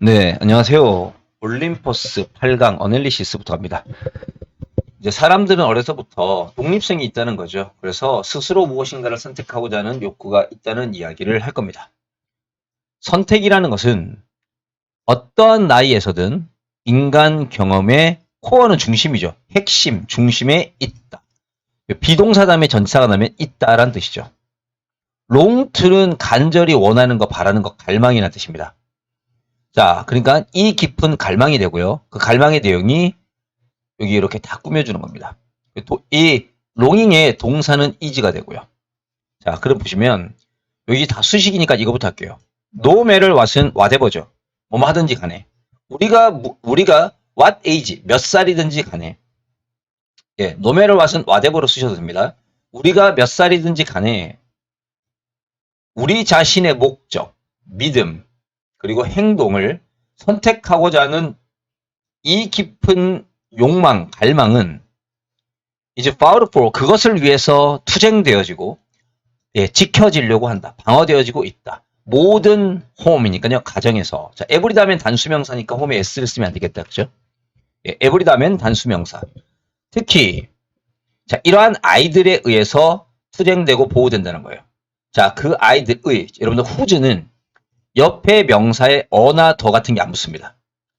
네, 안녕하세요. 올림포스 8강 어널리시스부터 합니다. 이제 사람들은 어려서부터 독립성이 있다는 거죠. 그래서 스스로 무엇인가를 선택하고자 하는 욕구가 있다는 이야기를 할 겁니다. 선택이라는 것은 어떠한 나이에서든 인간 경험의 코어는 중심이죠. 핵심, 중심에 있다. 비동사 다음에 전치사가 나면 있다라는 뜻이죠. 롱틀은 간절히 원하는 거, 바라는 거, 갈망이라는 뜻입니다. 자, 그러니까 이 깊은 갈망이 되고요. 그 갈망의 내용이 여기 이렇게 다 꾸며주는 겁니다. 이 롱잉의 동사는 is가 되고요. 자, 그럼 보시면 여기 다 수식이니까 이거부터 할게요. No matter what은 whatever죠. 뭐뭐 하든지 간에. 우리가 what age, 몇 살이든지 간에. 예, no matter what은 whatever로 쓰셔도 됩니다. 우리가 몇 살이든지 간에 우리 자신의 목적, 믿음, 그리고 행동을 선택하고자 하는 이 깊은 욕망, 갈망은 이제 fought for 그것을 위해서 투쟁되어지고 예, 지켜지려고 한다. 방어되어지고 있다. 모든 홈이니까요. 가정에서. 자, 에브리다면 단수명사니까 홈에 s를 쓰면 안 되겠다. 그죠? 예, 에브리다면 단수명사. 특히 자, 이러한 아이들에 의해서 투쟁되고 보호된다는 거예요. 자, 그 아이들의 여러분들 who's는 옆에 명사에 어나 더 같은 게 안 붙습니다.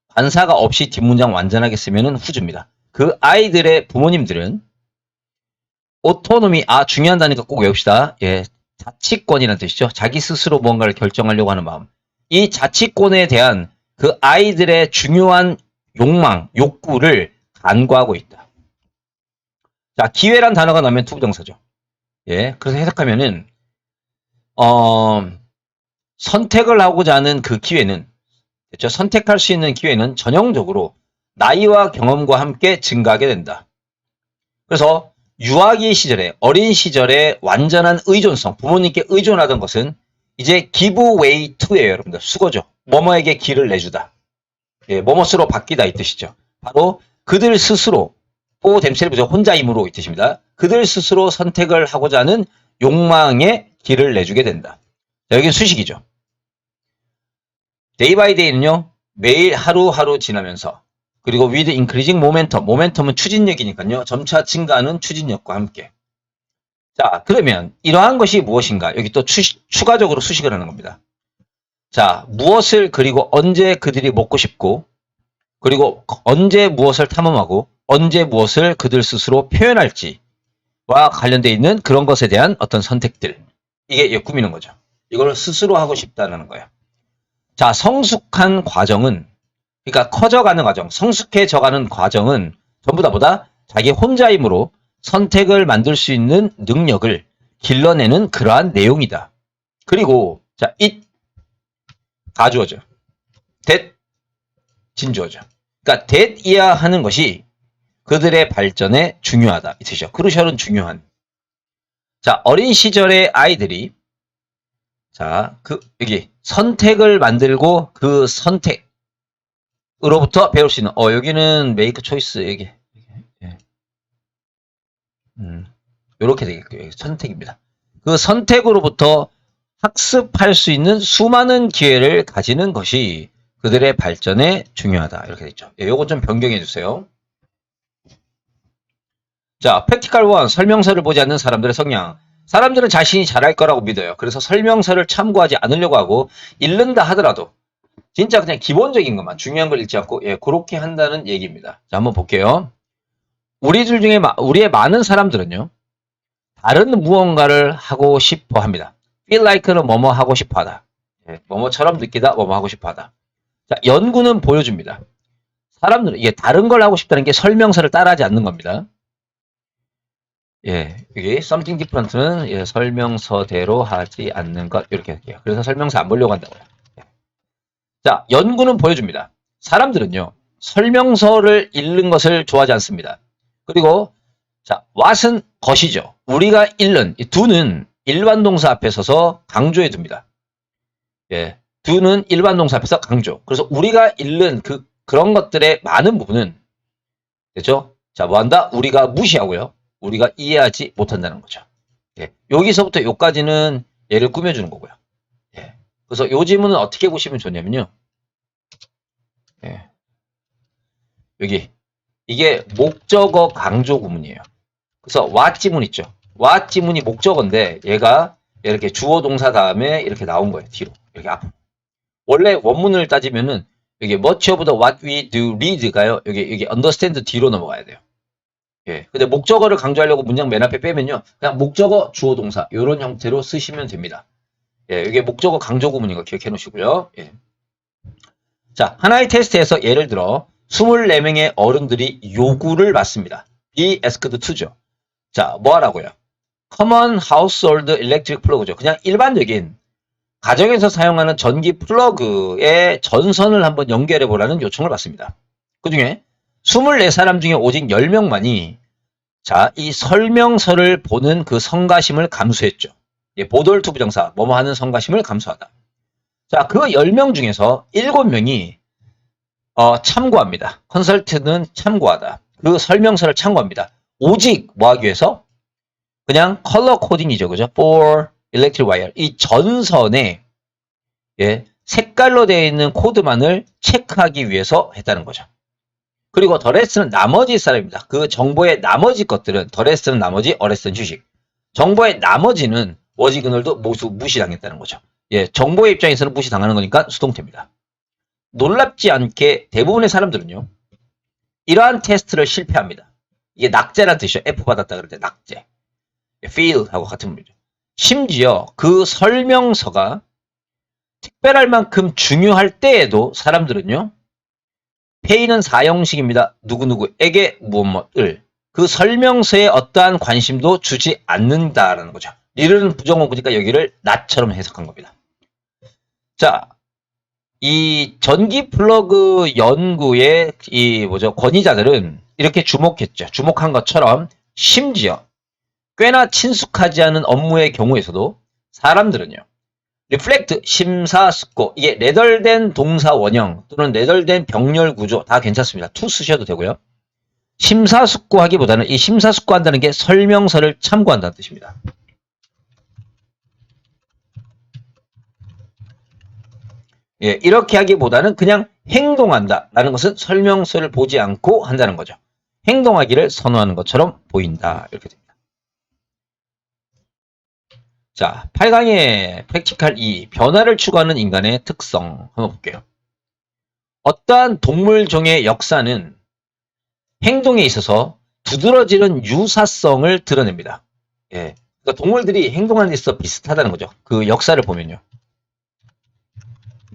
관사가 없이 뒷문장 완전하게 쓰면은 who's입니다. 그 아이들의 부모님들은 오토노미, 중요하다니까 꼭 외웁시다. 예, 자치권이라는 뜻이죠. 자기 스스로 뭔가를 결정하려고 하는 마음. 이 자치권에 대한 그 아이들의 중요한 욕망, 욕구를 간과하고 있다. 자, 기회란 단어가 나오면 투부정사죠. 예, 그래서 해석하면은 선택을 하고자 하는 그 기회는, 그렇죠? 선택할 수 있는 기회는 전형적으로 나이와 경험과 함께 증가하게 된다. 그래서 유아기 시절에, 어린 시절에 완전한 의존성, 부모님께 의존하던 것은 이제 give way to예요, 여러분들. 수거죠. 뭐뭐에게 길을 내주다. 예, 뭐뭐스로 바뀌다 이 뜻이죠. 바로 그들 스스로, for themselves, 혼자 힘으로 이 뜻입니다. 그들 스스로 선택을 하고자 하는 욕망에 길을 내주게 된다. 자, 여기는 수식이죠. day by day는요, 매일 하루하루 지나면서, 그리고 with increasing momentum, 모멘텀은 추진력이니까요, 점차 증가하는 추진력과 함께. 자, 그러면 이러한 것이 무엇인가? 여기 또 추가적으로 수식을 하는 겁니다. 자, 무엇을 그리고 언제 그들이 먹고 싶고, 그리고 언제 무엇을 탐험하고, 언제 무엇을 그들 스스로 표현할지와 관련되어 있는 그런 것에 대한 어떤 선택들. 이게 꾸미는 거죠. 이걸 스스로 하고 싶다는 거예요. 자, 성숙한 과정은, 그러니까 커져가는 과정, 성숙해져가는 과정은 전부 다보다 자기 혼자 힘으로 선택을 만들 수 있는 능력을 길러내는 그러한 내용이다. 그리고 자, it 가주어죠. that 진주어죠. 그러니까 that이야 하는 것이 그들의 발전에 중요하다. 이 뜻이죠. 크루셜은 중요한. 자, 어린 시절의 아이들이 자, 여기 선택을 만들고 그 선택으로부터 배울 수 있는 여기는 메이크 초이스 여기 예. 요렇게 되겠고요. 선택입니다. 그 선택으로부터 학습할 수 있는 수많은 기회를 가지는 것이 그들의 발전에 중요하다. 이렇게 되죠. 예, 요거 좀 변경해 주세요. 자, practical 1 설명서를 보지 않는 사람들의 성향. 사람들은 자신이 잘할 거라고 믿어요. 그래서 설명서를 참고하지 않으려고 하고 읽는다 하더라도 진짜 그냥 기본적인 것만 중요한 걸 읽지 않고 예, 그렇게 한다는 얘기입니다. 자, 한번 볼게요. 우리들 중에 우리의 많은 사람들은요. 다른 무언가를 하고 싶어 합니다. feel like는 뭐뭐 하고 싶어 하다. 예, 뭐뭐처럼 느끼다, 뭐뭐 하고 싶어 하다. 자, 연구는 보여줍니다. 사람들은 이게 다른 걸 하고 싶다는 게 설명서를 따라하지 않는 겁니다. 예, 여기 something different는 예, 설명서대로 하지 않는 것 이렇게 할게요. 그래서 설명서 안 보려고 한다고요. 예. 자, 연구는 보여줍니다. 사람들은요. 설명서를 읽는 것을 좋아하지 않습니다. 그리고 자, what은 것이죠. 우리가 읽는 이 do는 일반 동사 앞에 서서 강조해 둡니다. 예, do는 일반 동사 앞에서 강조. 그래서 우리가 읽는 그런 것들의 많은 부분은 됐죠? 자, 뭐 한다? 우리가 무시하고요. 우리가 이해하지 못한다는 거죠. 예, 여기서부터 여기까지는 얘를 꾸며주는 거고요. 예, 그래서 요 지문은 어떻게 보시면 좋냐면요. 예. 여기 이게 목적어 강조 구문이에요. 그래서 what 지문 있죠. what 지문이 목적어인데 얘가 이렇게 주어 동사 다음에 이렇게 나온 거예요. 뒤로 이렇게 앞. 원래 원문을 따지면은 여기 much of the what we do read가요. 여기 understand 뒤로 넘어가야 돼요. 예. 근데 목적어를 강조하려고 문장 맨 앞에 빼면요. 그냥 목적어 주어 동사 이런 형태로 쓰시면 됩니다. 예, 이게 목적어 강조 구문인 거 기억해 놓으시고요. 예. 자, 하나의 테스트에서 예를 들어 24명의 어른들이 요구를 받습니다. be asked to죠. 자, 뭐 하라고요? common household electric plug죠. 그냥 일반적인 가정에서 사용하는 전기 플러그에 전선을 한번 연결해 보라는 요청을 받습니다. 그 중에 24사람 중에 오직 10명만이 자, 이 설명서를 보는 그 성가심을 감수했죠. 예, 보돌투 부정사, 뭐뭐 하는 성가심을 감수하다. 자, 그 10명 중에서 7명이 참고합니다. 컨설트는 참고하다. 그 설명서를 참고합니다. 오직 뭐 하기 위해서? 그냥 컬러 코딩이죠. 그죠? for electric wire. 이 전선에 예, 색깔로 되어 있는 코드만을 체크하기 위해서 했다는 거죠. 그리고 더 레스는 나머지 사람입니다. 그 정보의 나머지 것들은 더 레스는 나머지, 어레스는 휴식. 정보의 나머지는 워지그널도 모두 무시당했다는 거죠. 예, 정보의 입장에서는 무시당하는 거니까 수동태입니다. 놀랍지 않게 대부분의 사람들은요. 이러한 테스트를 실패합니다. 이게 낙제란 뜻이죠. F 받았다 그럴 때 낙제. fail하고 같은 말이죠. 심지어 그 설명서가 특별할 만큼 중요할 때에도 사람들은요. pay는 사형식입니다. 누구누구에게 무엇을 그 설명서에 어떠한 관심도 주지 않는다라는 거죠. 이는 부정어구니까 여기를 나처럼 해석한 겁니다. 자, 이 전기 플러그 연구의 권위자들은 이렇게 주목했죠. 주목한 것처럼 심지어 꽤나 친숙하지 않은 업무의 경우에서도 사람들은요. reflect, 심사숙고, 이게 레덜된 동사 원형 또는 레덜된 병렬 구조 다 괜찮습니다. to 쓰셔도 되고요. 심사숙고하기보다는 이 심사숙고한다는 게 설명서를 참고한다는 뜻입니다. 예, 이렇게 하기보다는 그냥 행동한다라는 것은 설명서를 보지 않고 한다는 거죠. 행동하기를 선호하는 것처럼 보인다. 이렇게 됩니다. 자, 8강의 프랙티컬 2, 변화를 추구하는 인간의 특성 한번 볼게요. 어떠한 동물종의 역사는 행동에 있어서 두드러지는 유사성을 드러냅니다. 예, 그러니까 동물들이 행동하는 데 있어서 비슷하다는 거죠. 그 역사를 보면요.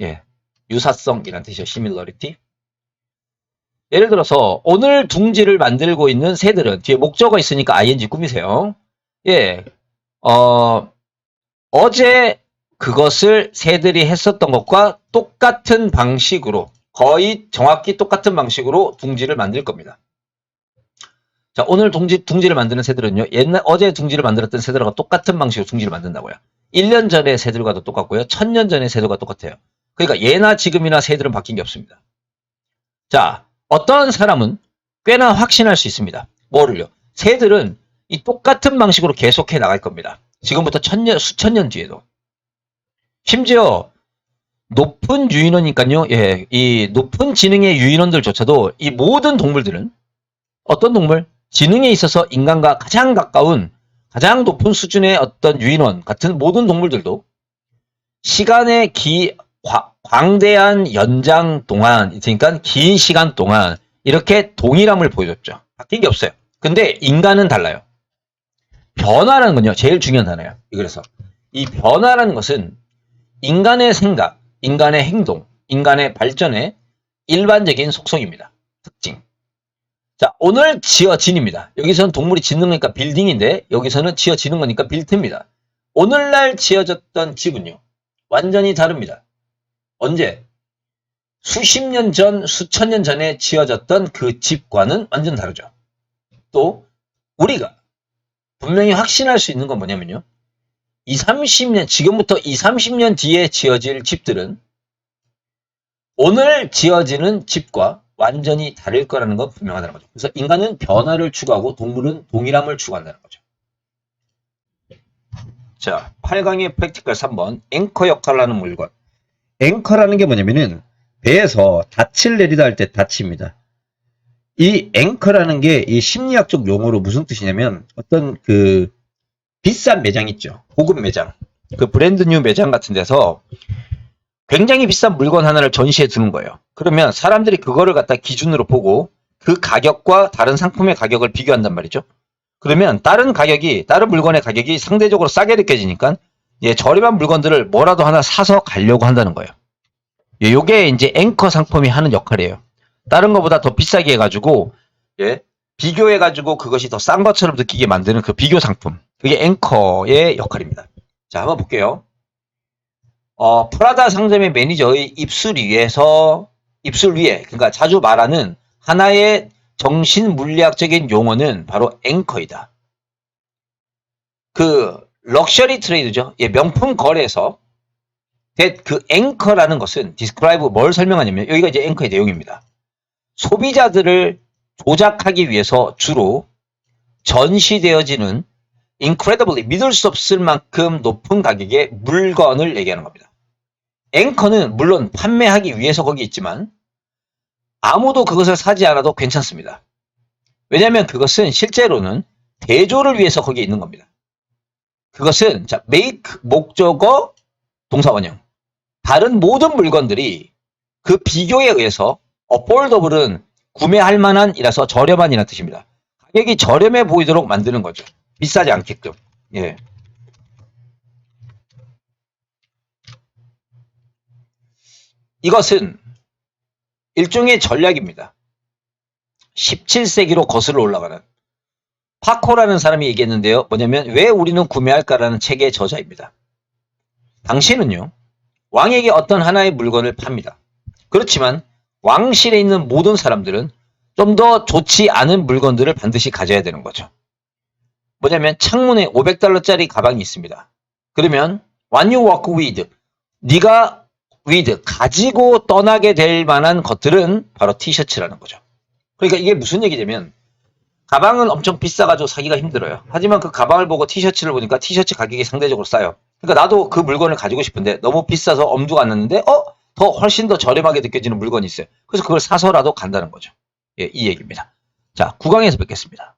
예, 유사성이란 뜻이죠. similarity. 예를 들어서 오늘 둥지를 만들고 있는 새들은 뒤에 목적어 있으니까 ing 꾸미세요. 예, 어제 그것을 새들이 했었던 것과 똑같은 방식으로 거의 정확히 똑같은 방식으로 둥지를 만들 겁니다. 자, 오늘 둥지를 만드는 새들은요. 어제 둥지를 만들었던 새들과 똑같은 방식으로 둥지를 만든다고요. 1년 전의 새들과도 똑같고요. 1000년 전의 새들과 똑같아요. 그러니까 예나 지금이나 새들은 바뀐 게 없습니다. 자, 어떤 사람은 꽤나 확신할 수 있습니다. 뭐를요? 새들은 이 똑같은 방식으로 계속해 나갈 겁니다. 지금부터 수천 년 뒤에도. 심지어 높은 유인원이니까요. 예, 이 높은 지능의 유인원들조차도 이 모든 동물들은 어떤 동물? 지능에 있어서 인간과 가장 가까운 가장 높은 수준의 어떤 유인원 같은 모든 동물들도 시간의 광대한 연장 동안, 그러니까 긴 시간 동안 이렇게 동일함을 보여줬죠. 바뀐 게 없어요. 근데 인간은 달라요. 변화라는 건요, 제일 중요한 단어예요. 그래서 이 변화라는 것은 인간의 생각, 인간의 행동, 인간의 발전의 일반적인 속성입니다. 특징. 자, 오늘 지어진입니다. 여기서는 동물이 짓는 거니까 빌딩인데 여기서는 지어지는 거니까 빌트입니다. 오늘날 지어졌던 집은요, 완전히 다릅니다. 언제? 수십 년 전, 수천 년 전에 지어졌던 그 집과는 완전 다르죠. 또 우리가 분명히 확신할 수 있는 건 뭐냐면요. 30년, 지금부터 30년 뒤에 지어질 집들은 오늘 지어지는 집과 완전히 다를 거라는 건 분명하다는 거죠. 그래서 인간은 변화를 추구하고 동물은 동일함을 추구한다는 거죠. 자, 8강의 프랙티컬 3번 앵커 역할을 하는 물건. 앵커라는 게 뭐냐면은 배에서 닻을 내리다 할 때 닻입니다. 이 앵커라는 게 이 심리학적 용어로 무슨 뜻이냐면 어떤 그 비싼 매장 있죠. 고급 매장. 그 브랜드 뉴 매장 같은 데서 굉장히 비싼 물건 하나를 전시해 두는 거예요. 그러면 사람들이 그거를 갖다 기준으로 보고 그 가격과 다른 상품의 가격을 비교한단 말이죠. 그러면 다른 물건의 가격이 상대적으로 싸게 느껴지니까 예, 저렴한 물건들을 뭐라도 하나 사서 가려고 한다는 거예요. 예, 요게 이제 앵커 상품이 하는 역할이에요. 다른 것보다 더 비싸게 해가지고 예, 비교해가지고 그것이 더 싼 것처럼 느끼게 만드는 그 비교 상품. 그게 앵커의 역할입니다. 자, 한번 볼게요. 프라다 상점의 매니저의 입술 위에, 그러니까 자주 말하는 하나의 정신 물리학적인 용어는 바로 앵커이다. 그 럭셔리 트레이드죠. 예, 명품 거래에서 그 앵커라는 것은 디스크라이브 뭘 설명하냐면 여기가 이제 앵커의 내용입니다. 소비자들을 조작하기 위해서 주로 전시되어지는 incredibly 믿을 수 없을 만큼 높은 가격의 물건을 얘기하는 겁니다. 앵커는 물론 판매하기 위해서 거기 있지만 아무도 그것을 사지 않아도 괜찮습니다. 왜냐하면 그것은 실제로는 대조를 위해서 거기에 있는 겁니다. 그것은 자, make 목적어 동사원형 다른 모든 물건들이 그 비교에 의해서 affordable은 구매할 만한이라서 저렴한이라는 뜻입니다. 가격이 저렴해 보이도록 만드는 거죠. 비싸지 않게끔. 예. 이것은 일종의 전략입니다. 17세기로 거슬러 올라가는 파코라는 사람이 얘기했는데요. 뭐냐면 왜 우리는 구매할까라는 책의 저자입니다. 당신은요. 왕에게 어떤 하나의 물건을 팝니다. 그렇지만 왕실에 있는 모든 사람들은 좀 더 좋지 않은 물건들을 반드시 가져야 되는 거죠. 뭐냐면 창문에 $500짜리 가방이 있습니다. 그러면 when you walk with, 네가 with, 가지고 떠나게 될 만한 것들은 바로 티셔츠라는 거죠. 그러니까 이게 무슨 얘기냐면 가방은 엄청 비싸가지고 사기가 힘들어요. 하지만 그 가방을 보고 티셔츠를 보니까 티셔츠 가격이 상대적으로 싸요. 그러니까 나도 그 물건을 가지고 싶은데 너무 비싸서 엄두가 안 났는데 더 훨씬 더 저렴하게 느껴지는 물건이 있어요. 그래서 그걸 사서라도 간다는 거죠. 예, 이 얘기입니다. 자, 9강에서 뵙겠습니다.